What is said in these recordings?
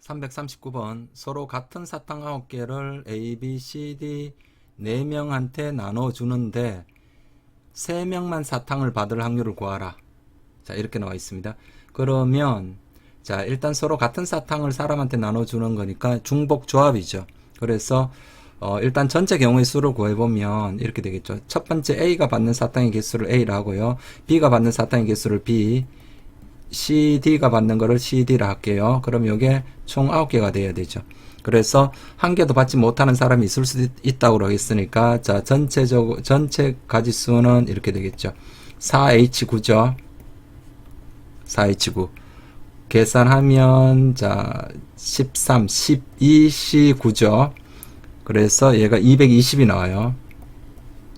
339번 서로 같은 사탕 9개를 A, B, C, D 4명한테 나눠주는데 3명만 사탕을 받을 확률을 구하라. 자, 이렇게 나와 있습니다. 그러면 자, 일단 서로 같은 사탕을 사람한테 나눠주는 거니까 중복 조합이죠. 그래서 일단 전체 경우의 수를 구해보면 이렇게 되겠죠. 첫 번째 A가 받는 사탕의 개수를 A라 하고요. B가 받는 사탕의 개수를 B, CD가 받는 거를 CD라 할게요. 그럼 이게 총 9개가 돼야 되죠. 그래서 한 개도 받지 못하는 사람이 있을 수 있다고 하겠으니까 자, 전체 가지수는 이렇게 되겠죠. 4H9죠. 4H9 계산하면 자 13, 12C9죠. 그래서 얘가 220이 나와요.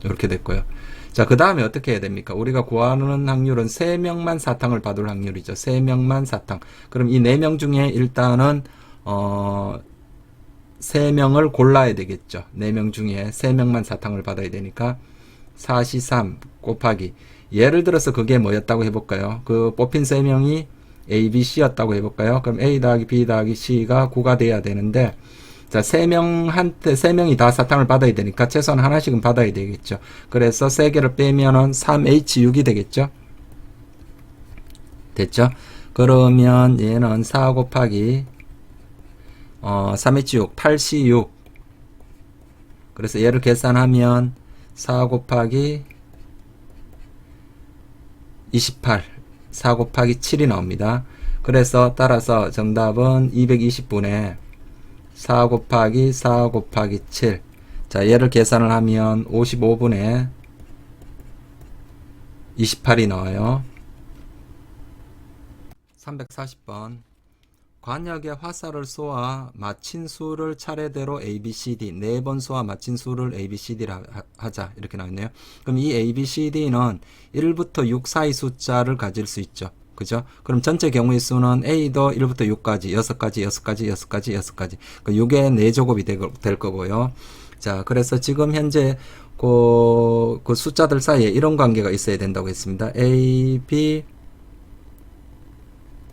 이렇게 됐고요. 자, 그 다음에 어떻게 해야 됩니까? 우리가 구하는 확률은 3명만 사탕을 받을 확률이죠. 3명만 사탕. 그럼 이 4명 중에 일단은 3명을 골라야 되겠죠. 4명 중에 3명만 사탕을 받아야 되니까 4C3 곱하기 예를 들어서 그게 뭐였다고 해볼까요? 그 뽑힌 3명이 A, B, C였다고 해볼까요? 그럼 A 더하기 B 더하기 C가 9가 돼야 되는데 자, 3명이 다 사탕을 받아야 되니까 최소한 하나씩은 받아야 되겠죠. 그래서 3개를 빼면은 3H6이 되겠죠. 됐죠? 그러면 얘는 4 곱하기 3H6, 8C6. 그래서 얘를 계산하면 4 곱하기 28, 4 곱하기 7이 나옵니다. 그래서 따라서 정답은 220분의 4 곱하기 4 곱하기 7. 자, 얘를 계산을 하면 55분의 28이 나와요. 340번 관역에 화살을 쏘아 맞힌 수를 차례대로 A, B, C, D 4번 쏘아 맞힌 수를 A, B, C, D라 하자. 이렇게 나왔네요. 그럼 이 A, B, C, D는 1부터 6 사이 숫자를 가질 수 있죠. 그죠? 그럼 전체 경우의 수는 A도 1부터 6까지, 6가지, 6가지, 6가지, 6가지. 그 6의 4제곱이 될 거고요. 자, 그래서 지금 현재 그 숫자들 사이에 이런 관계가 있어야 된다고 했습니다. A, B,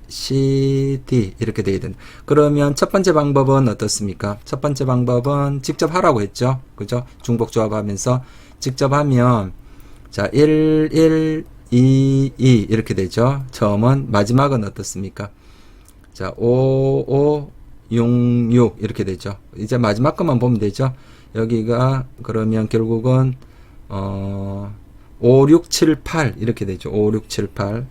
C, D 이렇게 돼야 된다. 그러면 첫 번째 방법은 어떻습니까? 첫 번째 방법은 직접 하라고 했죠. 그죠? 중복 조합하면서 직접 하면 자, 1, 1, 2, 2 이렇게 되죠. 처음은 마지막은 어떻습니까? 자, 5, 5, 6, 6 이렇게 되죠. 이제 마지막 것만 보면 되죠. 여기가 그러면 결국은 5, 6, 7, 8 이렇게 되죠. 5, 6, 7, 8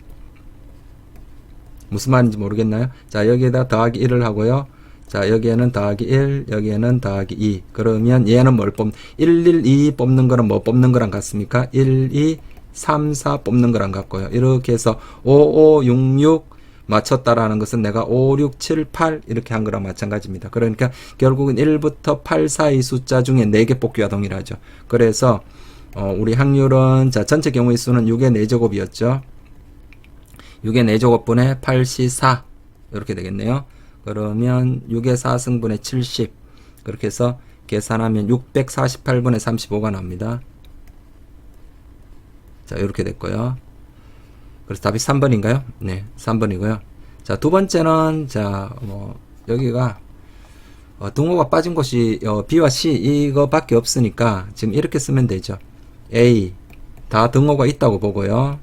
무슨 말인지 모르겠나요? 자, 여기에다 더하기 1을 하고요. 자, 여기에는 더하기 1, 여기에는 더하기 2. 그러면 얘는 뭘 1, 1, 2 뽑는 거는 뭐 뽑는 거랑 같습니까? 1, 2, 3, 4 뽑는 거랑 같고요. 이렇게 해서 5, 5, 6, 6 맞췄다라는 것은 내가 5, 6, 7, 8 이렇게 한 거랑 마찬가지입니다. 그러니까 결국은 1부터 8 사이 숫자 중에 4개 뽑기와 동일하죠. 그래서 우리 확률은 자, 전체 경우의 수는 6의 4제곱이었죠. 6의 4제곱분의 8C4 이렇게 되겠네요. 그러면 6의 4승분의 70 그렇게 해서 계산하면 648분의 35가 나옵니다. 자, 이렇게 됐고요. 그래서 답이 3번인가요? 네, 3번이고요. 자, 두 번째는 자, 여기가 등호가 빠진 곳이 B와 C 이거밖에 없으니까 지금 이렇게 쓰면 되죠. A 다 등호가 있다고 보고요.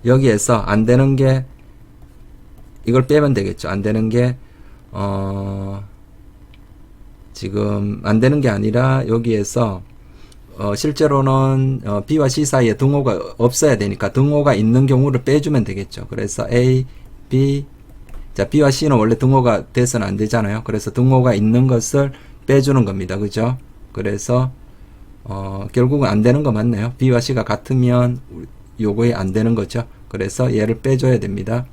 여기에서 안 되는 게 이걸 빼면 되겠죠. 안 되는 게 지금 안 되는 게 아니라 여기에서 실제로는 B와 C 사이에 등호가 없어야 되니까 등호가 있는 경우를 빼주면 되겠죠. 그래서 A, B 자, B와 C는 원래 등호가 돼서는 안 되잖아요. 그래서 등호가 있는 것을 빼주는 겁니다. 그죠? 그래서 결국은 안 되는 거 맞네요. B와 C가 같으면 요거에 안 되는 거죠. 그래서 얘를 빼줘야 됩니다.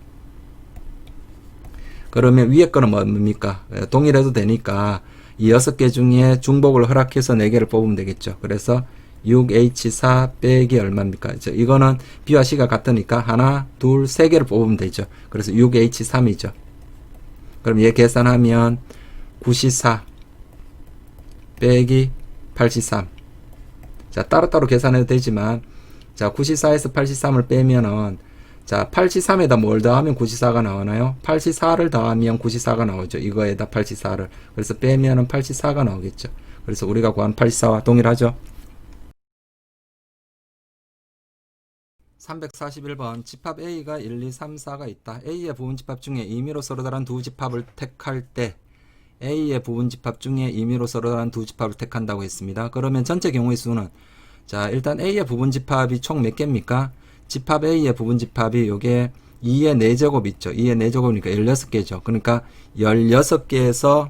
그러면 위에 거는 뭡니까? 동일해도 되니까 이 6개 중에 중복을 허락해서 4개를 뽑으면 되겠죠. 그래서 6H4 빼기 얼마입니까? 이거는 B와 C가 같으니까 하나, 둘, 3개를 뽑으면 되죠. 그래서 6H3이죠. 그럼 얘 계산하면 9C4 빼기 8C3 자, 따로따로 계산해도 되지만 자, 94에서 83을 빼면은 자, 83에다 뭘 더하면 94가 나오나요? 84를 더하면 94가 나오죠. 이거에다 84를. 그래서 빼면은 84가 나오겠죠. 그래서 우리가 구한 84와 동일하죠. 341번 집합 A가 1, 2, 3, 4가 있다. A의 부분집합 중에 임의로 서로 다른 두 집합을 택할 때 A의 부분집합 중에 임의로 서로 다른 두 집합을 택한다고 했습니다. 그러면 전체 경우의 수는 자, 일단 A의 부분집합이 총 몇 개입니까? 집합 A의 부분집합이 요게 2의 4제곱 있죠. 2의 4제곱이니까 16개죠. 그러니까 16개에서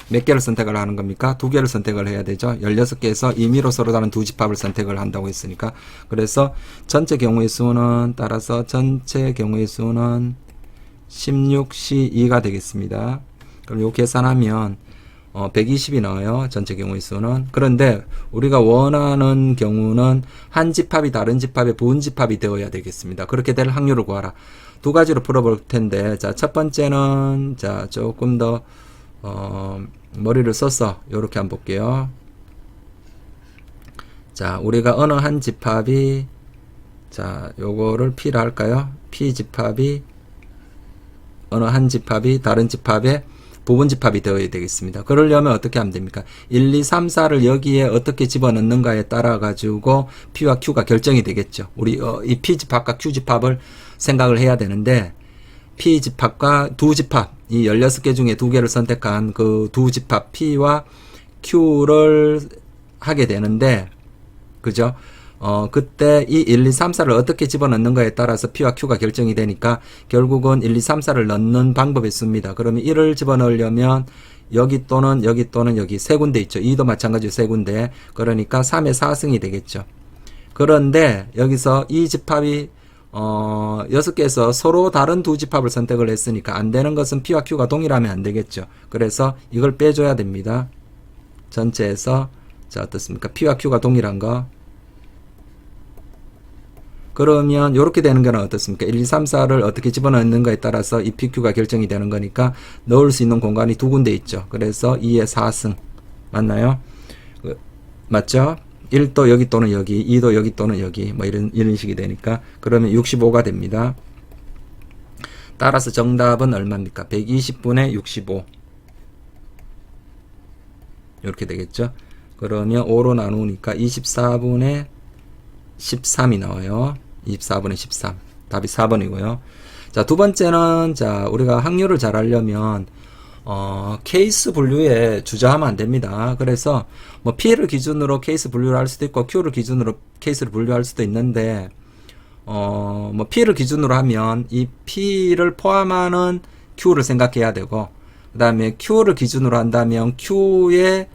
몇 개를 선택을 하는 겁니까? 2개를 선택을 해야 되죠. 16개에서 임의로 서로 다른 두 집합을 선택을 한다고 했으니까. 그래서 전체 경우의 수는 따라서 전체 경우의 수는 16C2가 되겠습니다. 그럼 요 계산하면 120이 나와요. 전체 경우의 수는. 그런데 우리가 원하는 경우는 한 집합이 다른 집합의 부분집합이 되어야 되겠습니다. 그렇게 될 확률을 구하라. 두 가지로 풀어볼 텐데, 자, 첫 번째는, 자, 조금 더, 머리를 써서 요렇게 한번 볼게요. 자, 우리가 어느 한 집합이, 자, 요거를 P라 할까요? P 집합이, 어느 한 집합이 다른 집합의 부분집합이 되어야 되겠습니다. 그러려면 어떻게 하면 됩니까? 1, 2, 3, 4를 여기에 어떻게 집어넣는가에 따라 가지고 P와 Q가 결정이 되겠죠. 우리 이 P집합과 Q집합을 생각을 해야 되는데 P집합과 두 집합, 이 16개 중에 2개를 선택한 그 두 집합 P와 Q를 하게 되는데, 그죠? 그때 이 1, 2, 3, 4를 어떻게 집어넣는가에 따라서 P와 Q가 결정이 되니까 결국은 1, 2, 3, 4를 넣는 방법이 있습니다. 그러면 1을 집어넣으려면 여기 또는 여기 또는 여기 세 군데 있죠. 2도 마찬가지로 세 군데. 그러니까 3의 4승이 되겠죠. 그런데 여기서 이 집합이 6개에서 서로 다른 두 집합을 선택을 했으니까 안 되는 것은 P와 Q가 동일하면 안 되겠죠. 그래서 이걸 빼줘야 됩니다. 전체에서 자, 어떻습니까? P와 Q가 동일한 거. 그러면 이렇게 되는 거는 어떻습니까? 1, 2, 3, 4를 어떻게 집어넣는가에 따라서 이 PQ가 결정이 되는 거니까 넣을 수 있는 공간이 두 군데 있죠. 그래서 2의 4승 맞나요? 맞죠? 1도 여기 또는 여기, 2도 여기 또는 여기 뭐 이런 식이 되니까 그러면 65가 됩니다. 따라서 정답은 얼마입니까? 120분의 65 이렇게 되겠죠. 그러면 5로 나누니까 24분의 13이 나와요. 24분의 13. 답이 4번이고요. 자, 두 번째는, 자, 우리가 확률을 잘 하려면, 케이스 분류에 주저하면 안 됩니다. 그래서, 뭐, P를 기준으로 케이스 분류를 할 수도 있고, Q를 기준으로 케이스를 분류할 수도 있는데, 뭐, P를 기준으로 하면, 이 P를 포함하는 Q를 생각해야 되고, 그 다음에 Q를 기준으로 한다면, Q에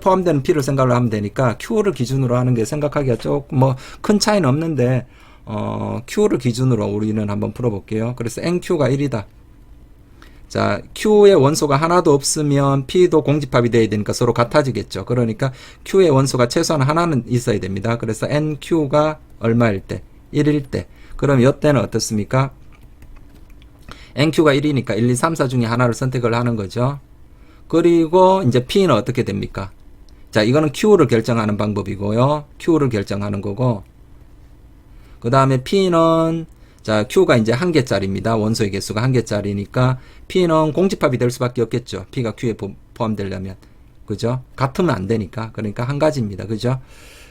포함되는 P를 생각을 하면 되니까 Q를 기준으로 하는 게 생각하기가 조금 큰 차이는 없는데 Q를 기준으로 우리는 한번 풀어볼게요. 그래서 NQ가 1이다. 자, Q의 원소가 하나도 없으면 P도 공집합이 돼야 되니까 서로 같아지겠죠. 그러니까 Q의 원소가 최소한 하나는 있어야 됩니다. 그래서 NQ가 얼마일 때? 1일 때. 그럼 이때는 어떻습니까? NQ가 1이니까 1, 2, 3, 4 중에 하나를 선택을 하는 거죠. 그리고 이제 P는 어떻게 됩니까? 자, 이거는 Q를 결정하는 방법이고요. Q를 결정하는 거고. 그 다음에 P는, 자, Q가 이제 한 개짜리입니다. 원소의 개수가 한 개짜리니까 P는 공집합이 될 수밖에 없겠죠. P가 Q에 포함되려면. 그죠? 같으면 안 되니까. 그러니까 한 가지입니다. 그죠?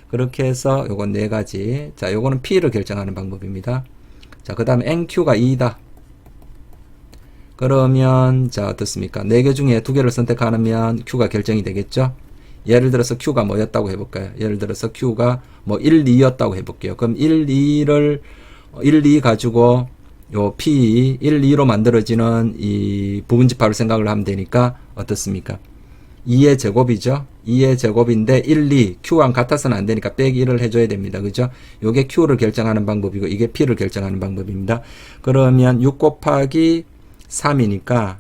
그렇게 해서 요건 네 가지. 자, 요거는 P를 결정하는 방법입니다. 자, 그 다음에 NQ가 2다. 그러면 자 어떻습니까? 4개 중에 2개를 선택하면 Q가 결정이 되겠죠? 예를 들어서 Q가 뭐였다고 해볼까요? 예를 들어서 Q가 뭐 1, 2였다고 해볼게요. 그럼 1, 2 가지고 요 P, 1, 2로 만들어지는 이 부분집합을 생각을 하면 되니까 어떻습니까? 2의 제곱이죠? 2의 제곱인데 1, 2, Q랑 같아서는 안 되니까 빼기 1을 해줘야 됩니다. 그죠? 요게 Q를 결정하는 방법이고 이게 P를 결정하는 방법입니다. 그러면 6 곱하기 3이니까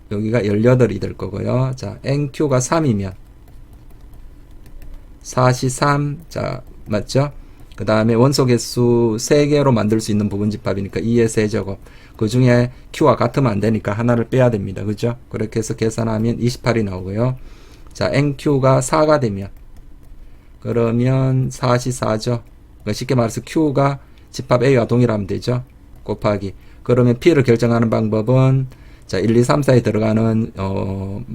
여기가 18이 될 거고요. 자, NQ가 3이면 4시 3, 자, 맞죠? 그 다음에 원소 개수 3개로 만들 수 있는 부분집합이니까 2의 세제곱. 그 중에 Q와 같으면 안 되니까 하나를 빼야 됩니다. 그죠? 그렇게 해서 계산하면 28이 나오고요. 자, NQ가 4가 되면 그러면 4시 4죠. 그러니까 쉽게 말해서 Q가 집합 A와 동일하면 되죠. 곱하기. 그러면 P를 결정하는 방법은 자, 1, 2, 3, 4에 들어가는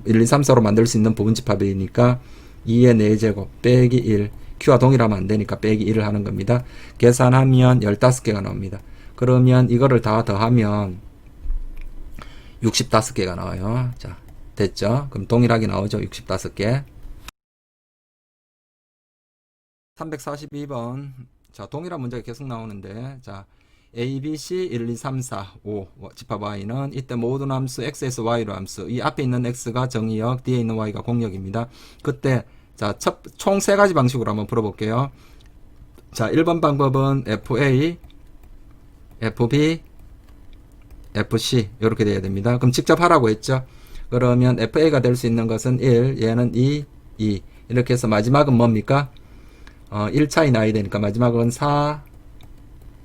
1, 2, 3, 4로 만들 수 있는 부분 집합이니까 2의 4제곱 빼기 1. Q와 동일하면 안 되니까 빼기 1을 하는 겁니다. 계산하면 15개가 나옵니다. 그러면 이거를 다 더하면 65개가 나와요. 자, 됐죠? 그럼 동일하게 나오죠. 65개. 342번. 자, 동일한 문제가 계속 나오는데, 자, A, B, C 1, 2, 3, 4, 5 집합 Y는 이때 모든 함수 X에서 Y로 함수, 이 앞에 있는 X가 정의역, 뒤에 있는 Y가 공역입니다. 그때 자, 총 세 가지 방식으로 한번 풀어볼게요. 자, 1번 방법은 FA, FB, FC 이렇게 돼야 됩니다. 그럼 직접 하라고 했죠. 그러면 FA가 될 수 있는 것은 1, 얘는 2, 2 이렇게 해서 마지막은 뭡니까? 1차이 나야 되니까 마지막은 4,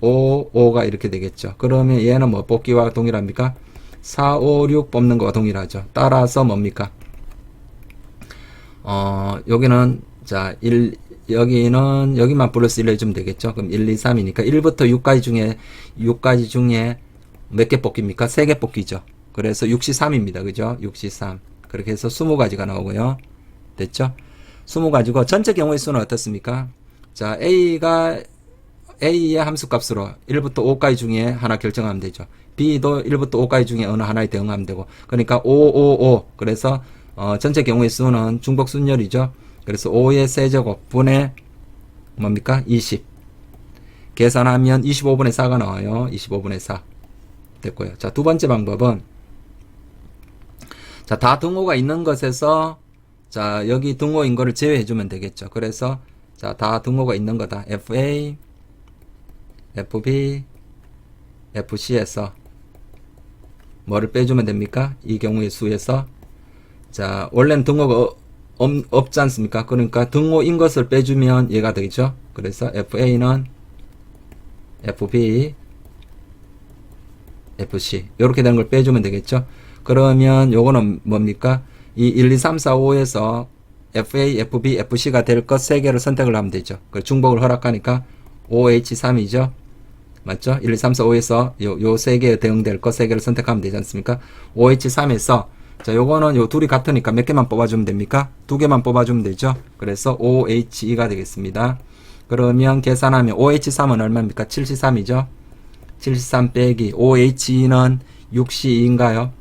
5, 5가 이렇게 되겠죠. 그러면 얘는 뭐 뽑기와 동일합니까? 4, 5, 6 뽑는 거와 동일하죠. 따라서 뭡니까? 여기는 자 1, 여기는 여기만 플러스 1 해주면 되겠죠. 그럼 1, 2, 3이니까 1부터 6까지 중에 몇 개 뽑기입니까? 3개 뽑기죠. 그래서 63입니다. 그죠? 63. 그렇게 해서 20가지가 나오고요. 됐죠? 20가지고 전체 경우의 수는 어떻습니까? 자, A의 함수값으로 1부터 5까지 중에 하나 결정하면 되죠. B도 1부터 5까지 중에 어느 하나에 대응하면 되고. 그러니까 5, 5, 5. 그래서 전체 경우의 수는 중복순열이죠. 그래서 5의 세제곱 분의 뭡니까? 20. 계산하면 25분의 4가 나와요. 25분의 4. 됐고요. 자, 두 번째 방법은 자, 다 등호가 있는 것에서 자, 여기 등호인 거를 제외해 주면 되겠죠. 그래서 자, 다 등호가 있는 거다. FA, FB, FC에서 뭐를 빼주면 됩니까? 이 경우의 수에서 자, 원래는 등호가 없지 않습니까? 그러니까 등호인 것을 빼주면 얘가 되겠죠. 그래서 FA는 FB, FC 이렇게 되는 걸 빼주면 되겠죠. 그러면 요거는 뭡니까? 이 1, 2, 3, 4, 5에서 FA, FB, FC가 될 것 3개를 선택을 하면 되죠. 중복을 허락하니까 OH3이죠. 맞죠? 1, 2, 3, 4, 5에서 요 3개에 대응될 것 3개를 선택하면 되지 않습니까? OH3에서 자, 요거는 요 둘이 같으니까 몇 개만 뽑아주면 됩니까? 2개만 뽑아주면 되죠. 그래서 OHE가 되겠습니다. 그러면 계산하면 OH3은 얼마입니까? 73이죠. 73 빼기 OHE는 62인가요?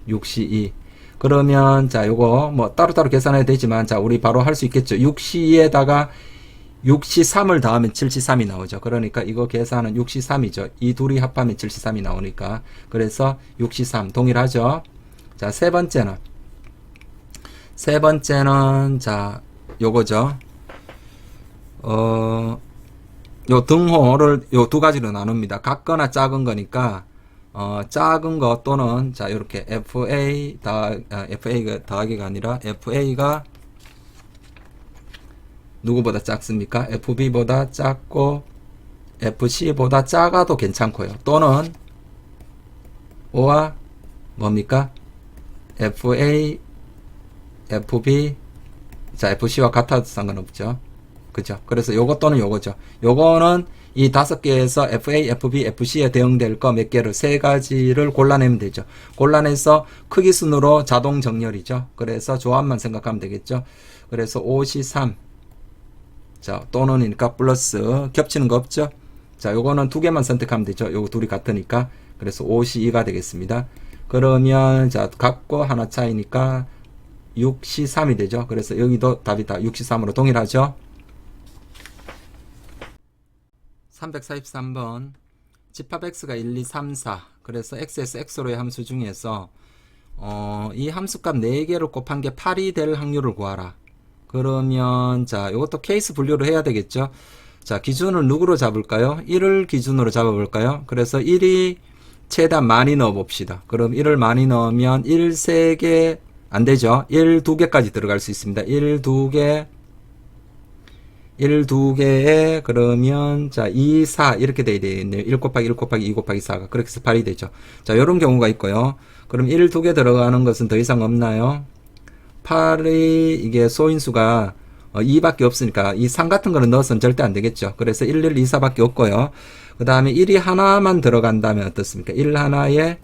62. 그러면 자, 요거 뭐 따로따로 계산해야 되지만 자, 우리 바로 할 수 있겠죠. 62에다가 63을 더하면 73이 나오죠. 그러니까 이거 계산은 63이죠. 이 둘이 합하면 73이 나오니까. 그래서 63 동일하죠. 자, 세 번째는 자, 요거죠. 요 등호를 요 두 가지로 나눕니다. 같거나 작은 거니까 작은 거 또는 자, 이렇게 FA가 더하기가 아니라 FA가 누구보다 작습니까? FB보다 작고 FC보다 작아도 괜찮고요. 또는 O와 뭡니까? FA, FB, 자, FC와 같아도 상관없죠. 그죠? 그래서 요거 또는 요거죠. 요거는 이 5개에서 FA, FB, FC에 대응될 거 몇 개를 3가지를 골라내면 되죠. 골라내서 크기 순으로 자동 정렬이죠. 그래서 조합만 생각하면 되겠죠. 그래서 53. 자, 또는이니까 플러스 겹치는 거 없죠. 자, 요거는 2개만 선택하면 되죠. 요거 둘이 같으니까. 그래서 52가 되겠습니다. 그러면 자, 같고 하나 차이니까 63이 되죠. 그래서 여기도 답이 다 63으로 동일하죠. 343번 집합 x가 1, 2, 3, 4 그래서 x에서 x로의 함수 중에서 이 함수값 4개를 곱한 게 8이 될 확률을 구하라. 그러면 자, 이것도 케이스 분류를 해야 되겠죠. 자, 기준을 누구로 잡을까요? 1을 기준으로 잡아볼까요? 그래서 1이 최대한 많이 넣어 봅시다. 그럼 1을 많이 넣으면 1, 3개 안 되죠. 1, 2개까지 들어갈 수 있습니다. 1, 2개 1, 2개에 그러면 자, 2, 4 이렇게 돼야 되겠네요. 1 곱하기 1 곱하기 2 곱하기 4가 그렇게 해서 8이 되죠. 자, 이런 경우가 있고요. 그럼 1, 2개 들어가는 것은 더 이상 없나요? 8이 이게 소인수가 2밖에 없으니까 이 3 같은 거는 넣어서는 절대 안 되겠죠. 그래서 1124밖에 없고요. 그 다음에 1이 하나만 들어간다면 어떻습니까? 1 하나에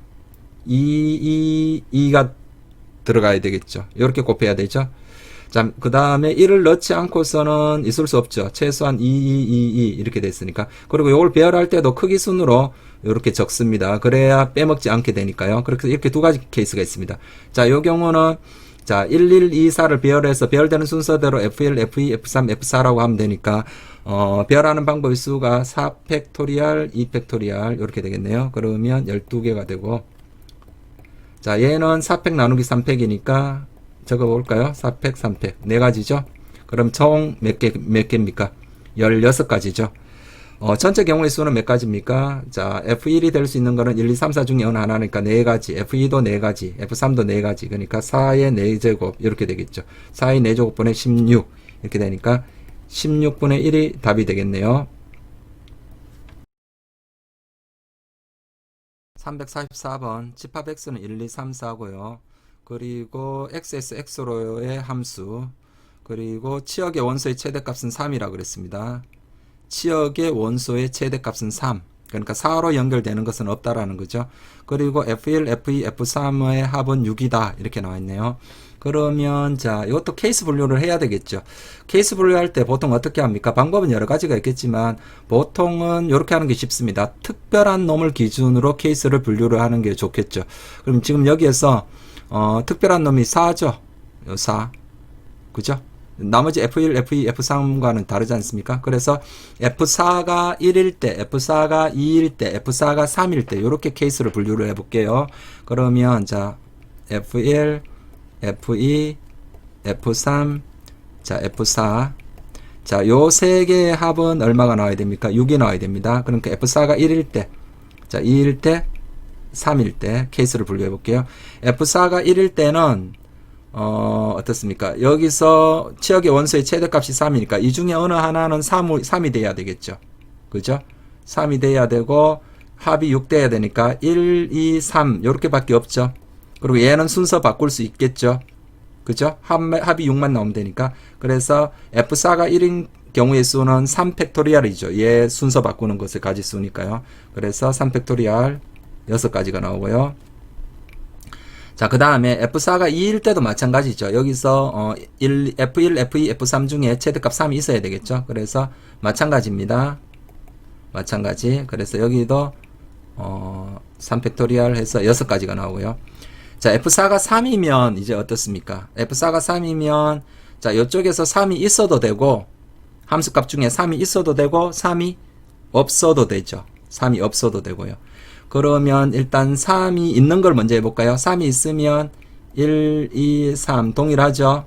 2가 들어가야 되겠죠. 이렇게 곱해야 되죠. 자, 그 다음에 1을 넣지 않고서는 있을 수 없죠. 최소한 2 이렇게 됐으니까. 그리고 이걸 배열할 때도 크기 순으로 이렇게 적습니다. 그래야 빼먹지 않게 되니까요. 그렇게 이렇게 두 가지 케이스가 있습니다. 자, 요 경우는 자, 1124를 배열해서 배열되는 순서대로 F1, F2, F3, F4라고 하면 되니까 배열하는 방법의 수가 4팩토리얼, 2팩토리얼 이렇게 되겠네요. 그러면 12개가 되고 자, 얘는 4팩 나누기 3팩이니까 적어볼까요? 4팩, 3팩. 네 가지죠? 그럼 총 몇 개입니까? 16가지죠. 전체 경우의 수는 몇 가지입니까? 자, F1이 될 수 있는 거는 1, 2, 3, 4 중에 어느 하나니까 4가지. F2도 4가지. F3도 4가지. 그러니까 4의 4제곱. 이렇게 되겠죠. 4의 4제곱분의 16. 이렇게 되니까 16분의 1이 답이 되겠네요. 344번 집합 x는 1, 2, 3, 4고요. 그리고 xs, x로의 함수 그리고 치역의 원소의 최대값은 3이라고 그랬습니다. 치역의 원소의 최대값은 3 그러니까 4로 연결되는 것은 없다라는 거죠. 그리고 F1, F2, F3의 합은 6이다 이렇게 나와 있네요. 그러면 자 이것도 케이스 분류를 해야 되겠죠. 케이스 분류할 때 보통 어떻게 합니까? 방법은 여러 가지가 있겠지만 보통은 이렇게 하는 게 쉽습니다. 특별한 놈을 기준으로 케이스를 분류를 하는 게 좋겠죠. 그럼 지금 여기에서 특별한 놈이 4죠. 4 그죠? 나머지 F1, F2, F3과는 다르지 않습니까? 그래서 F4가 1일 때, F4가 2일 때, F4가 3일 때 이렇게 케이스를 분류를 해볼게요. 그러면 자 F1, F2, F3, 자 F4 자 요 세 개의 합은 얼마가 나와야 됩니까? 6이 나와야 됩니다. 그러니까 F4가 1일 때, 자 2일 때, 3일 때 케이스를 분류해 볼게요. F4가 1일 때는 어떻습니까? 여기서 치역의 원소의 최대값이 3이니까 이 중에 어느 하나는 3이 돼야 되겠죠. 그죠? 3이 돼야 되고 합이 6 돼야 되니까 1, 2, 3 요렇게 밖에 없죠. 그리고 얘는 순서 바꿀 수 있겠죠. 그죠? 합이 6만 나오면 되니까. 그래서 F4가 1인 경우의 수는 3팩토리얼이죠. 얘 순서 바꾸는 것을 가지수니까요. 그래서 3팩토리얼 6가지가 나오고요. 자, 그 다음에 F4가 2일 때도 마찬가지죠. 여기서 F1, F2, F3 중에 최대값 3이 있어야 되겠죠. 그래서 마찬가지입니다. 마찬가지. 그래서 여기도 3팩토리얼 해서 6가지가 나오고요. 자, F4가 3이면 이제 어떻습니까? F4가 3이면 자, 이쪽에서 3이 있어도 되고 함수값 중에 3이 있어도 되고 3이 없어도 되죠. 3이 없어도 되고요. 그러면 일단 3이 있는 걸 먼저 해볼까요? 3이 있으면 1, 2, 3 동일하죠?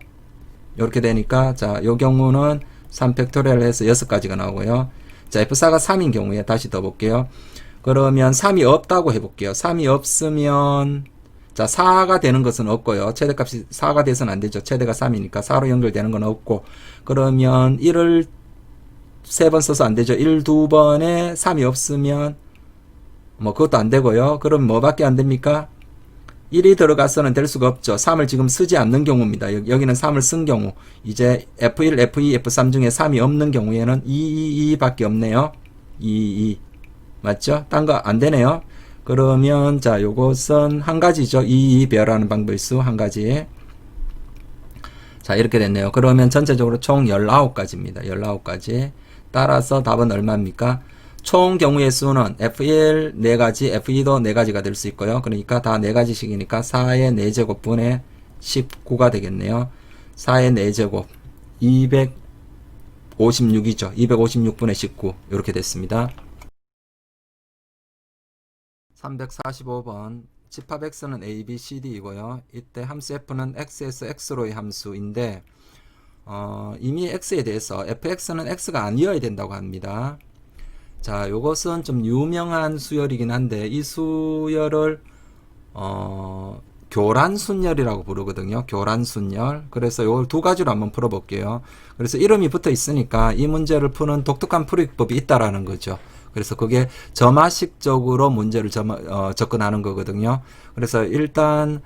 이렇게 되니까 자, 요 경우는 3팩토리얼 해서 6가지가 나오고요. 자, F4가 3인 경우에 다시 더 볼게요. 그러면 3이 없다고 해볼게요. 3이 없으면 자, 4가 되는 것은 없고요. 최대값이 4가 돼서는 안 되죠. 최대가 3이니까 4로 연결되는 건 없고 그러면 1을 3번 써서 안 되죠. 1, 2번에 3이 없으면 뭐 그것도 안 되고요. 그럼 뭐밖에 안 됩니까? 1이 들어가서는 될 수가 없죠. 3을 지금 쓰지 않는 경우입니다. 여기는 3을 쓴 경우 이제 F1, F2, F3 중에 3이 없는 경우에는 2, 2, 2밖에 없네요. 2, 2 맞죠? 딴 거 안 되네요. 그러면 자 요것은 한 가지죠. 2, 2 배열하는 방법의 수 한 가지. 자 이렇게 됐네요. 그러면 전체적으로 총 19가지입니다. 19가지. 따라서 답은 얼마입니까? 총 경우의 수는 F1 4가지, F2도 4가지가 될 수 있고요. 그러니까 다 4가지씩이니까 4의 4제곱분의 19가 되겠네요. 4의 4제곱 256이죠. 256분의 19 이렇게 됐습니다. 345번 집합 x는 a, b, c, d이고요. 이때 함수 f는 x에서 x로의 함수인데 이미 x에 대해서 fx는 x가 아니어야 된다고 합니다. 자, 요것은 좀 유명한 수열이긴 한데 이 수열을 교란순열이라고 부르거든요. 교란순열. 그래서 요걸 두 가지로 한번 풀어볼게요. 그래서 이름이 붙어 있으니까 이 문제를 푸는 독특한 풀이법이 있다라는 거죠. 그래서 그게 점화식적으로 문제를 접근하는 거거든요. 그래서 일단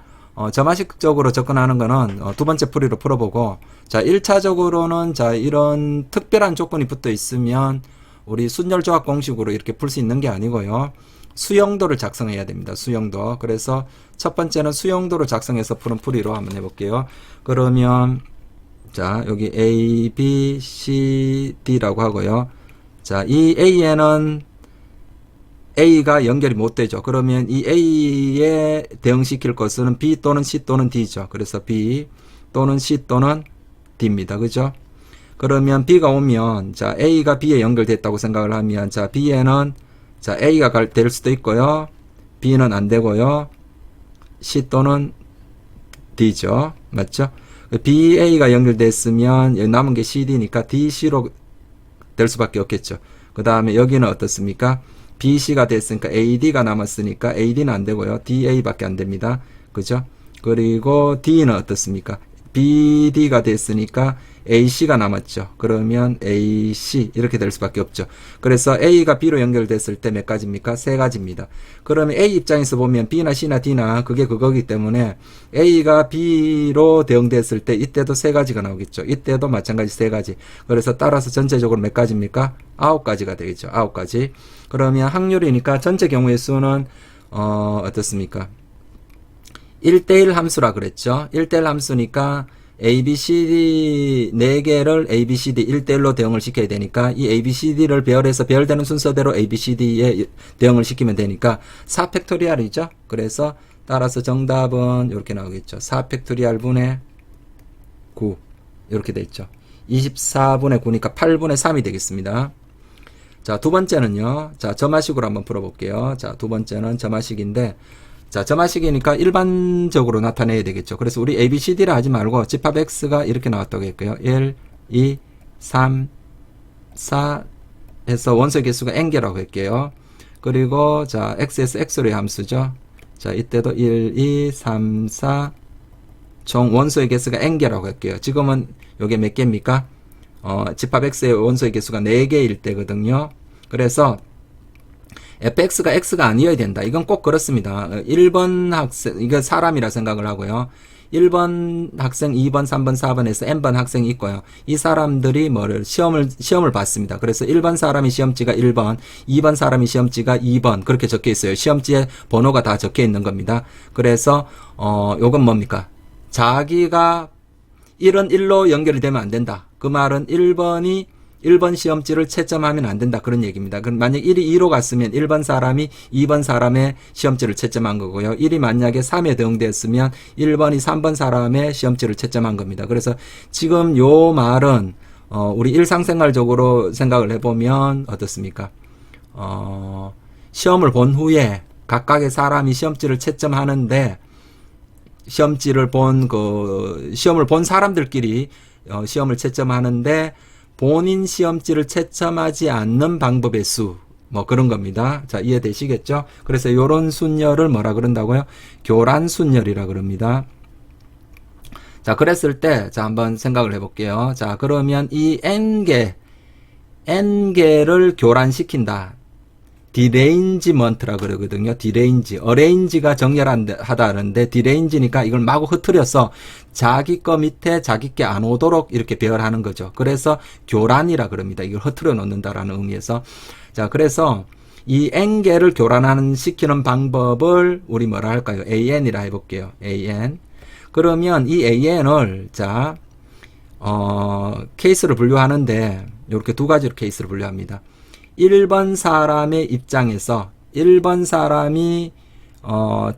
저마식적으로 접근하는 거는 두 번째 풀이로 풀어보고, 자, 1차적으로는 자, 이런 특별한 조건이 붙어 있으면 우리 순열조합 공식으로 이렇게 풀 수 있는 게 아니고요. 수용도를 작성해야 됩니다. 수용도. 그래서 첫 번째는 수용도를 작성해서 푸는 풀이로 한번 해볼게요. 그러면 자, 여기 A, B, C, D라고 하고요. 자, 이 A에는 A가 연결이 못 되죠. 그러면 이 A에 대응시킬 것은 B 또는 C 또는 D죠. 그래서 B 또는 C 또는 D입니다. 그죠? 그러면 B가 오면, 자, A가 B에 연결됐다고 생각을 하면, 자, B에는, 자, A가 될 수도 있고요. B는 안 되고요. C 또는 D죠. 맞죠? BA가 연결됐으면, 여기 남은 게 CD니까 DC로 될 수밖에 없겠죠. 그 다음에 여기는 어떻습니까? BC가 됐으니까 AD가 남았으니까 AD는 안 되고요. DA밖에 안 됩니다. 그죠? 그리고 D는 어떻습니까? BD가 됐으니까 AC가 남았죠. 그러면 AC 이렇게 될 수밖에 없죠. 그래서 A가 B로 연결됐을 때 몇 가지입니까? 세 가지입니다. 그러면 A 입장에서 보면 B나 C나 D나 그게 그거기 때문에 A가 B로 대응됐을 때 이때도 세 가지가 나오겠죠. 이때도 마찬가지 세 가지. 그래서 따라서 전체적으로 몇 가지입니까? 9가지가 되겠죠. 9가지. 그러면 확률이니까 전체 경우의 수는 어떻습니까? 1대1 함수라 그랬죠. 1대1 함수니까 ABCD 4개를 ABCD 1대1로 대응을 시켜야 되니까 이 ABCD를 배열해서 배열되는 순서대로 ABCD에 대응을 시키면 되니까 4팩토리얼이죠. 그래서 따라서 정답은 이렇게 나오겠죠. 4팩토리얼 분의 9 이렇게 되죠. 24분의 9니까 8분의 3이 되겠습니다. 자, 두 번째는요. 자, 점화식으로 한번 풀어볼게요. 자, 두 번째는 점화식인데, 자, 점화식이니까 일반적으로 나타내야 되겠죠. 그래서 우리 ABCD라 하지 말고 집합 X가 이렇게 나왔다고 했고요. 1, 2, 3, 4 해서 원소의 개수가 n개라고 할게요. 그리고 자, X에서 X로의 함수죠. 자, 이때도 1, 2, 3, 4 총 원소의 개수가 n개라고 할게요. 지금은 요게 몇 개입니까? 집합 X의 원소의 개수가 4개일 때거든요. 그래서 fx가 x가 아니어야 된다. 이건 꼭 그렇습니다. 1번 학생, 이거 사람이라 생각을 하고요. 1번 학생, 2번, 3번, 4번에서 n번 학생이 있고요. 이 사람들이 시험을 봤습니다. 그래서 1번 사람이 시험지가 1번, 2번 사람이 시험지가 2번, 그렇게 적혀 있어요. 시험지에 번호가 다 적혀 있는 겁니다. 그래서, 요건 뭡니까? 자기가 1은 1로 연결이 되면 안 된다. 그 말은 1번 시험지를 채점하면 안 된다. 그런 얘기입니다. 그럼 만약 1이 2로 갔으면 1번 사람이 2번 사람의 시험지를 채점한 거고요. 1이 만약에 3에 대응됐으면 1번이 3번 사람의 시험지를 채점한 겁니다. 그래서 지금 요 말은 우리 일상생활적으로 생각을 해보면 어떻습니까? 시험을 본 후에 각각의 사람이 시험지를 채점하는데 시험을 본 사람들끼리 시험을 채점하는데 본인 시험지를 채점하지 않는 방법의 수, 뭐 그런 겁니다. 자, 이해되시겠죠? 그래서 이런 순열을 뭐라 그런다고요? 교란 순열이라 그럽니다. 자, 그랬을 때, 자, 한번 생각을 해볼게요. 자, 그러면 이 n개를 교란시킨다. 디레인지먼트라 그러거든요. 디레인지. 어레인지가 정렬하다는데 디레인지니까 이걸 마구 흐트려서 자기 거 밑에 자기 게 안 오도록 이렇게 배열하는 거죠. 그래서 교란이라 그럽니다. 이걸 흐트려 놓는다라는 의미에서. 자, 그래서 이 n개를 시키는 방법을 우리 뭐라 할까요? an이라 해볼게요. an. 그러면 이 an을 자, 케이스를 분류하는데 이렇게 두 가지로 케이스를 분류합니다. 1번 사람의 입장에서 1번 사람이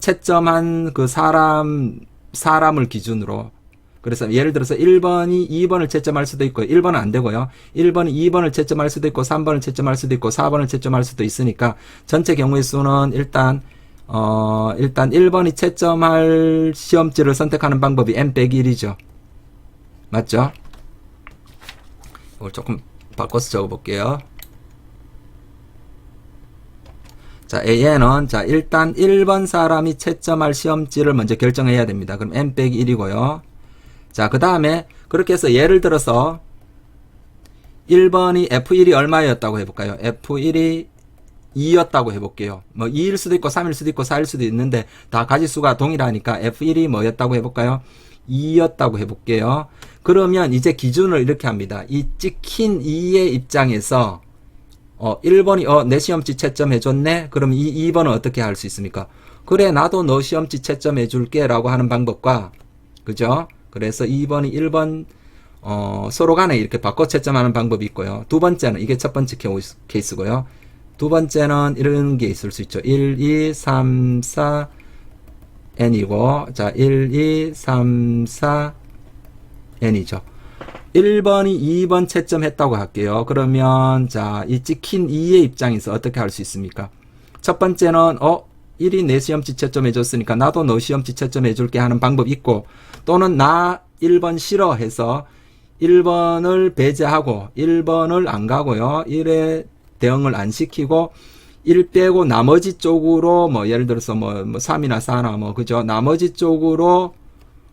채점한 그 사람을 기준으로, 그래서 예를 들어서 1번이 2번을 채점할 수도 있고 1번은 안 되고요. 1번이 2번을 채점할 수도 있고 3번을 채점할 수도 있고 4번을 채점할 수도 있으니까 전체 경우의 수는 일단 1번이 채점할 시험지를 선택하는 방법이 n-1이죠. 맞죠? 이걸 조금 바꿔서 적어볼게요. 자, an은 자, 일단 1번 사람이 채점할 시험지를 먼저 결정해야 됩니다. 그럼 n-1이고요. 자, 그 다음에 그렇게 해서 예를 들어서 1번이 F1이 얼마였다고 해볼까요? F1이 2였다고 해볼게요. 뭐 2일 수도 있고 3일 수도 있고 4일 수도 있는데 다 가지수가 동일하니까 F1이 뭐였다고 해볼까요? 2였다고 해볼게요. 그러면 이제 기준을 이렇게 합니다. 이 찍힌 2의 입장에서 1번이 내 시험지 채점 해줬네? 그럼 이 2번은 어떻게 할 수 있습니까? 그래, 나도 너 시험지 채점 해줄게 라고 하는 방법과, 그죠? 그래서 2번이 1번 서로 간에 이렇게 바꿔 채점하는 방법이 있고요. 두 번째는, 이게 첫 번째 케이스고요. 두 번째는 이런 게 있을 수 있죠. 1, 2, 3, 4, n이고, 자, 1, 2, 3, 4, n이죠. 1번이 2번 채점했다고 할게요. 그러면, 자, 이 찍힌 2의 입장에서 어떻게 할 수 있습니까? 첫 번째는, 1이 내 시험지 채점해줬으니까 나도 너 시험지 채점해줄게 하는 방법이 있고, 또는 나 1번 싫어 해서 1번을 배제하고 1번을 안 가고요. 1에 대응을 안 시키고 1 빼고 나머지 쪽으로 뭐 예를 들어서 뭐 3이나 4나 뭐 그죠? 나머지 쪽으로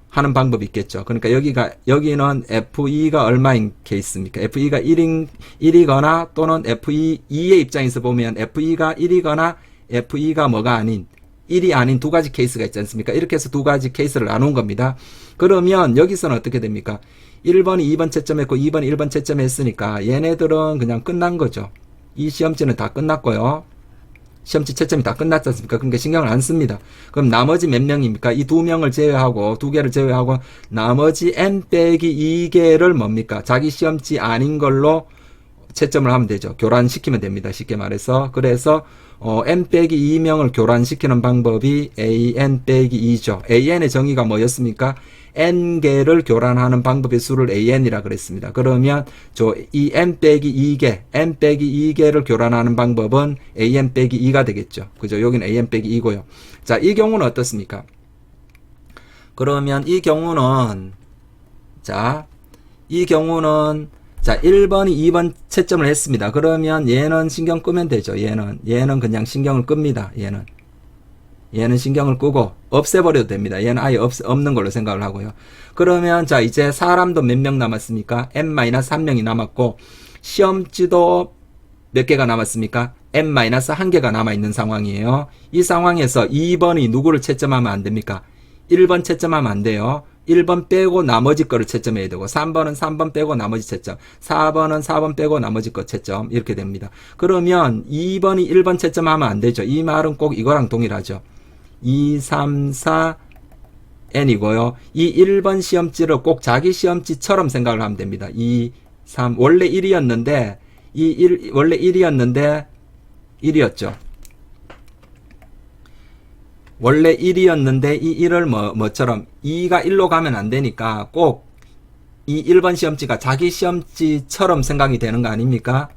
하는 방법이 있겠죠. 그러니까 여기는 F2가 얼마인 케이스입니까? F2가 1이거나 또는 F2의 입장에서 보면 F2가 1이거나 F2가 뭐가 아닌 1이 아닌 두 가지 케이스가 있지 않습니까? 이렇게 해서 두 가지 케이스를 나눈 겁니다. 그러면 여기서는 어떻게 됩니까? 1번이 2번 채점했고 2번이 1번 채점했으니까 얘네들은 그냥 끝난 거죠. 이 시험지는 다 끝났고요. 시험지 채점이 다 끝났지 않습니까? 그러니까 신경을 안 씁니다. 그럼 나머지 몇 명입니까? 이 두 명을 제외하고, 두 개를 제외하고, 나머지 n 빼기 2개를 뭡니까? 자기 시험지 아닌 걸로 채점을 하면 되죠. 교란시키면 됩니다. 쉽게 말해서. 그래서, n 빼기 2명을 교란시키는 방법이 an 빼기 2죠. an의 정의가 뭐였습니까? n개를 교란하는 방법의 수를 an이라 그랬습니다. 그러면 이 n 빼기 2개를 교란하는 방법은 an 빼기 2가 되겠죠. 그죠? 여기는 an 빼기 2고요. 자, 이 경우는 어떻습니까? 그러면 이 경우는 1번이 2번 채점을 했습니다. 그러면 얘는 신경 끄면 되죠. 얘는 그냥 신경을 끕니다. 얘는 신경을 끄고 없애버려도 됩니다. 얘는 아예 없는 걸로 생각을 하고요. 그러면 자, 이제 사람도 몇 명 남았습니까? n-1명이 남았고 시험지도 몇 개가 남았습니까? n-1개가 남아있는 상황이에요. 이 상황에서 2번이 누구를 채점하면 안 됩니까? 1번 채점하면 안 돼요. 1번 빼고 나머지 거를 채점해야 되고 3번은 3번 빼고 나머지 채점, 4번은 4번 빼고 나머지 거 채점, 이렇게 됩니다. 그러면 2번이 1번 채점하면 안 되죠. 이 말은 꼭 이거랑 동일하죠. 2, 3, 4, n이고요. 이 1번 시험지를 꼭 자기 시험지처럼 생각을 하면 됩니다. 2, 3, 원래 1이었는데 원래 1이었는데 1이었죠. 원래 1이었는데 이 1을 뭐처럼 2가 1로 가면 안 되니까 꼭 이 1번 시험지가 자기 시험지처럼 생각이 되는 거 아닙니까?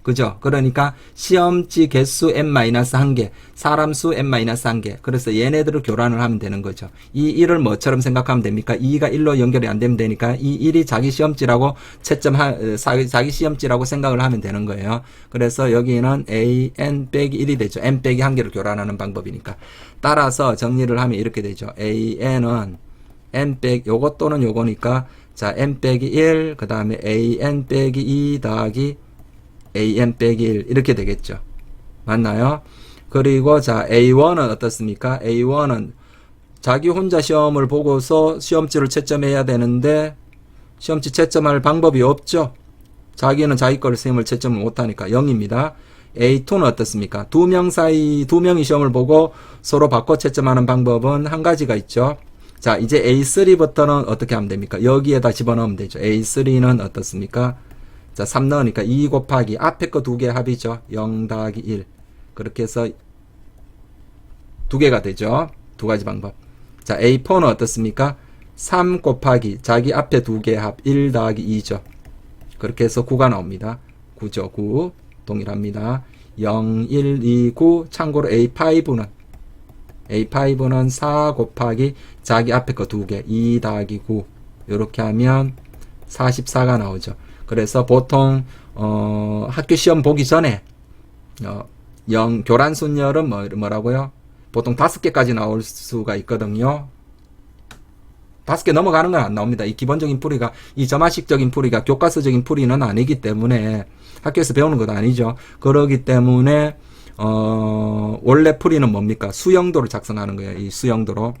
그죠? 그러니까 시험지 개수 n-1개, 사람 수 n-1개. 그래서 얘네들을 교란을 하면 되는 거죠. 이 1을 뭐처럼 생각하면 됩니까? 2가 1로 연결이 안 되면 되니까 이 1이 자기 시험지라고 자기 시험지라고 생각을 하면 되는 거예요. 그래서 여기는 an 빼기 1이 되죠. n 빼기 1개를 교란하는 방법이니까. 따라서 정리를 하면 이렇게 되죠. an은 n 빼기 요거 또는 요거니까 자, n 빼기 1, 그 다음에 an 빼기 2 더하기 an 빼기 1 이렇게 되겠죠. 맞나요? 그리고 자, A1은 어떻습니까? A1은 자기 혼자 시험을 보고서 시험지를 채점해야 되는데 시험지 채점할 방법이 없죠. 자기는 자기 거를 선생님을 채점을 못하니까 0입니다. A2는 어떻습니까? 두 명이 시험을 보고 서로 바꿔 채점하는 방법은 한 가지가 있죠. 자, 이제 A3부터는 어떻게 하면 됩니까? 여기에다 집어넣으면 되죠. A3는 어떻습니까? 자, 3 넣으니까 2 곱하기 앞에 거 두 개 합이죠. 0 더하기 1. 그렇게 해서 두 개가 되죠. 두 가지 방법. 자, A4는 어떻습니까? 3 곱하기 자기 앞에 두 개 합 1 더하기 2죠. 그렇게 해서 9가 나옵니다. 9죠. 9. 동일합니다. 0, 1, 2, 9. 참고로 A5는 4 곱하기 자기 앞에 거 두 개 2 더하기 9. 이렇게 하면 44가 나오죠. 그래서 보통 학교 시험 보기 전에 교란 순열은 뭐라고요? 보통 5개까지 나올 수가 있거든요. 5개 넘어가는 건 안 나옵니다. 이 기본적인 풀이가, 이 점화식적인 풀이가 교과서적인 풀이는 아니기 때문에 학교에서 배우는 것도 아니죠. 그러기 때문에 원래 풀이는 뭡니까? 수영도를 작성하는 거예요. 이 수영도로.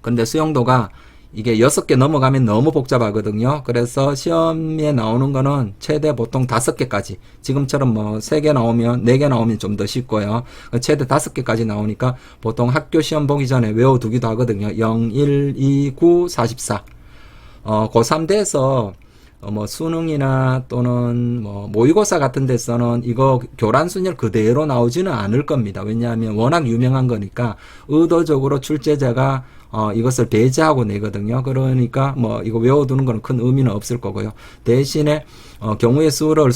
근데 수영도가 이게 6개 넘어가면 너무 복잡하거든요. 그래서 시험에 나오는 거는 최대 보통 5개까지. 지금처럼 뭐 3개 나오면, 4개 나오면 좀 더 쉽고요. 최대 5개까지 나오니까 보통 학교 시험 보기 전에 외워두기도 하거든요. 0, 1, 2, 9, 44. 고3 돼서 뭐 수능이나 또는 뭐 모의고사 같은 데서는 이거 교란 순열 그대로 나오지는 않을 겁니다. 왜냐하면 워낙 유명한 거니까 의도적으로 출제자가 이것을 배제하고 내거든요. 그러니까 뭐 이거 외워두는 거는 큰 의미는 없을 거고요. 대신에 경우의 수를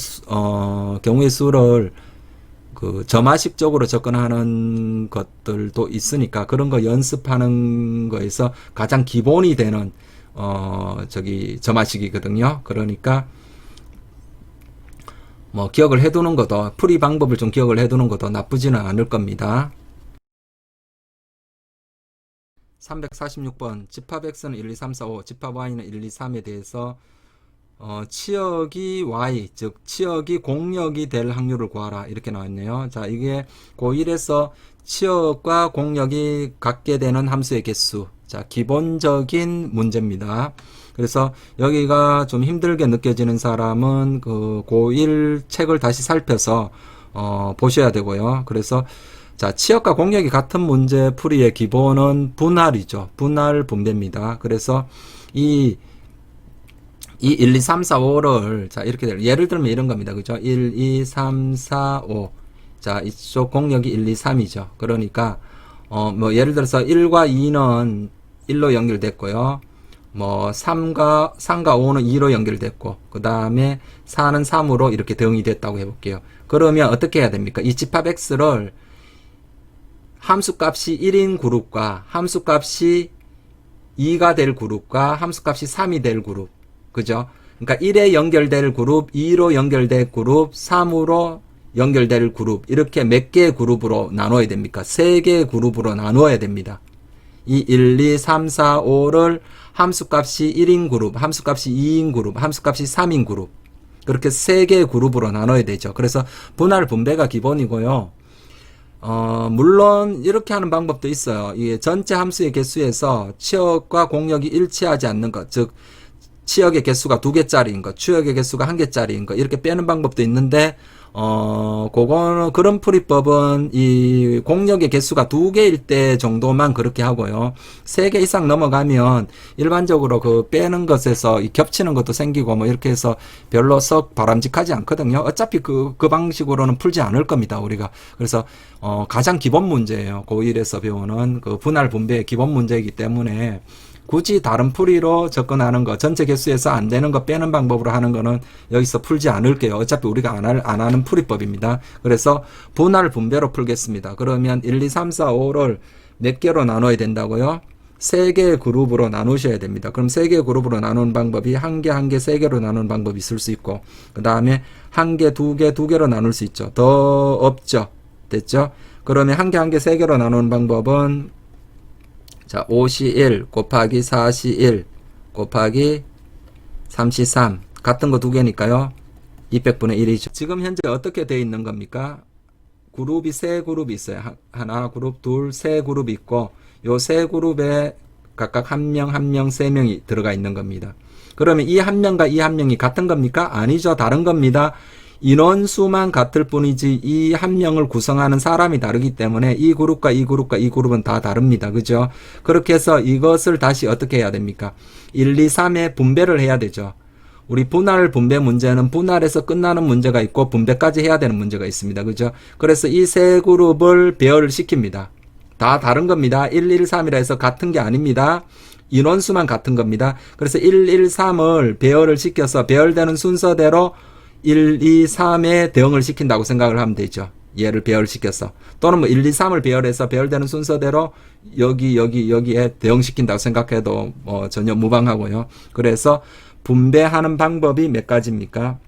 그 점화식적으로 접근하는 것들도 있으니까 그런 거 연습하는 거에서 가장 기본이 되는 점화식이거든요. 그러니까 뭐 기억을 해두는 것도 풀이 방법을 좀 기억을 해두는 것도 나쁘지는 않을 겁니다. 346번 집합 X는 1, 2, 3, 4, 5 집합 Y는 1, 2, 3에 대해서 치역이 Y 즉 치역이 공역이 될 확률을 구하라 이렇게 나왔네요. 자, 이게 고1에서 치역과 공역이 같게 되는 함수의 개수, 자 기본적인 문제입니다. 그래서 여기가 좀 힘들게 느껴지는 사람은 그 고1 책을 다시 살펴서 보셔야 되고요. 그래서 자, 치역과 공역이 같은 문제 풀이의 기본은 분할이죠. 분할 분배입니다. 그래서 이 1, 2, 3, 4, 5를 자 이렇게 예를 들면 이런 겁니다. 그죠? 1, 2, 3, 4, 5. 자, 이쪽 공역이 1, 2, 3이죠. 그러니까 뭐 예를 들어서 1과 2는 1로 연결됐고요. 뭐 3과 5는 2로 연결됐고 그 다음에 4는 3으로 이렇게 대응이 됐다고 해볼게요. 그러면 어떻게 해야 됩니까? 이 집합 X를 함수값이 1인 그룹과 함수값이 2가 될 그룹과 함수값이 3이 될 그룹, 그죠? 그러니까 1에 연결될 그룹, 2로 연결될 그룹, 3으로 연결될 그룹, 이렇게 몇 개의 그룹으로 나눠야 됩니까? 3개의 그룹으로 나눠야 됩니다. 이 1, 2, 3, 4, 5를 함수값이 1인 그룹, 함수값이 2인 그룹, 함수값이 3인 그룹, 그렇게 3개의 그룹으로 나눠야 되죠. 그래서 분할 분배가 기본이고요. 물론 이렇게 하는 방법도 있어요. 이게 전체 함수의 개수에서 치역과 공역이 일치하지 않는 것, 즉 치역의 개수가 2개짜리인 것, 치역의 개수가 1개짜리인 것, 이렇게 빼는 방법도 있는데 그거는 그런 풀이법은 이 공역의 개수가 2개일 때 정도만 그렇게 하고요. 3개 이상 넘어가면 일반적으로 그 빼는 것에서 이 겹치는 것도 생기고 뭐 이렇게 해서 별로 썩 바람직하지 않거든요. 어차피 그 방식으로는 풀지 않을 겁니다, 우리가. 그래서 가장 기본 문제예요. 고1에서 배우는 그 분할 분배의 기본 문제이기 때문에 굳이 다른 풀이로 접근하는 거, 전체 개수에서 안 되는 거 빼는 방법으로 하는 거는 여기서 풀지 않을게요. 어차피 우리가 안 하는 풀이법입니다. 그래서 분할 분배로 풀겠습니다. 그러면 1, 2, 3, 4, 5를 몇 개로 나눠야 된다고요? 3개의 그룹으로 나누셔야 됩니다. 그럼 3개의 그룹으로 나누는 방법이 1개, 3개로 나누는 방법이 있을 수 있고, 그 다음에 1개, 2개로 나눌 수 있죠. 더 없죠. 됐죠? 그러면 1개, 3개로 나누는 방법은 자, 5시 1 곱하기 4시 1 곱하기 3시 3 같은 거 2개니까요. 200분의 1이죠. 지금 현재 어떻게 되어 있는 겁니까? 그룹이 3그룹이 있어요. 하나 그룹, 둘, 3그룹이 있고 요 3그룹에 각각 1명, 3명이 들어가 있는 겁니다. 그러면 이 1명과 이 1명이 같은 겁니까? 아니죠. 다른 겁니다. 인원수만 같을 뿐이지 이 1명을 구성하는 사람이 다르기 때문에 이 그룹과 이 그룹과 이 그룹은 다 다릅니다. 그죠? 그렇게 해서 이것을 다시 어떻게 해야 됩니까? 1, 2, 3에 분배를 해야 되죠. 우리 분할 분배 문제는 분할에서 끝나는 문제가 있고 분배까지 해야 되는 문제가 있습니다. 그죠? 그래서 이 세 그룹을 배열을 시킵니다. 다 다른 겁니다. 1, 1, 3이라 해서 같은 게 아닙니다. 인원수만 같은 겁니다. 그래서 1, 1, 3을 배열을 시켜서 배열되는 순서대로 1, 2, 3에 대응을 시킨다고 생각을 하면 되죠. 얘를 배열시켜서. 또는 뭐 1, 2, 3을 배열해서 배열되는 순서대로 여기에 대응시킨다고 생각해도 전혀 무방하고요. 그래서 분배하는 방법이 몇 가지입니까?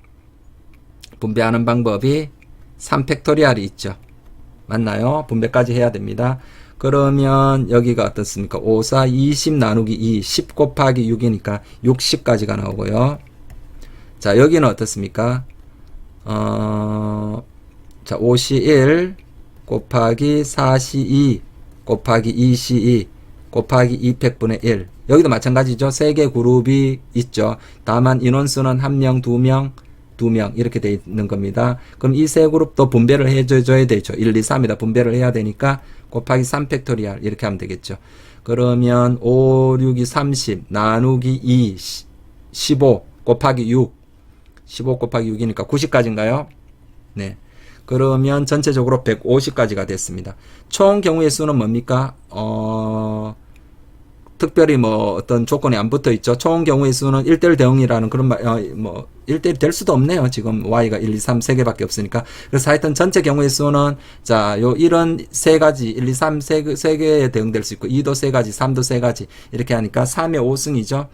분배하는 방법이 3팩토리얼이 있죠. 맞나요? 분배까지 해야 됩니다. 그러면 여기가 어떻습니까? 5, 4, 20 나누기 2, 10 곱하기 6이니까 60까지가 나오고요. 자, 여기는 어떻습니까? 자, 5C1 곱하기 4C2 곱하기 2C2 곱하기 2팩분의 1. 여기도 마찬가지죠. 3개 그룹이 있죠. 다만 인원수는 1명, 2명, 2명 이렇게 되어 있는 겁니다. 그럼 이 세 그룹도 분배를 해줘야 되죠. 1, 2, 3이다 분배를 해야 되니까 곱하기 3팩토리얼 이렇게 하면 되겠죠. 그러면 5, 6이 30 나누기 2 15 곱하기 6 15 곱하기 6이니까 90까지인가요? 네. 그러면 전체적으로 150까지가 됐습니다. 총 경우의 수는 뭡니까? 특별히 뭐 어떤 조건이 안 붙어 있죠. 총 경우의 수는 1대1 대응이라는 그런 말, 뭐 1대1 될 수도 없네요. 지금 y가 1, 2, 3 세 개밖에 없으니까. 그래서 하여튼 전체 경우의 수는 자, 요 1은 세 가지, 1, 2, 3 세 개에 대응될 수 있고 2도 세 가지, 3도 세 가지 이렇게 하니까 3의 5승이죠.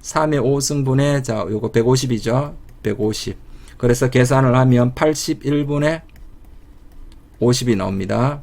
3의 5승분의 자, 요거 150이죠. 150. 그래서 계산을 하면 81분의 50이 나옵니다.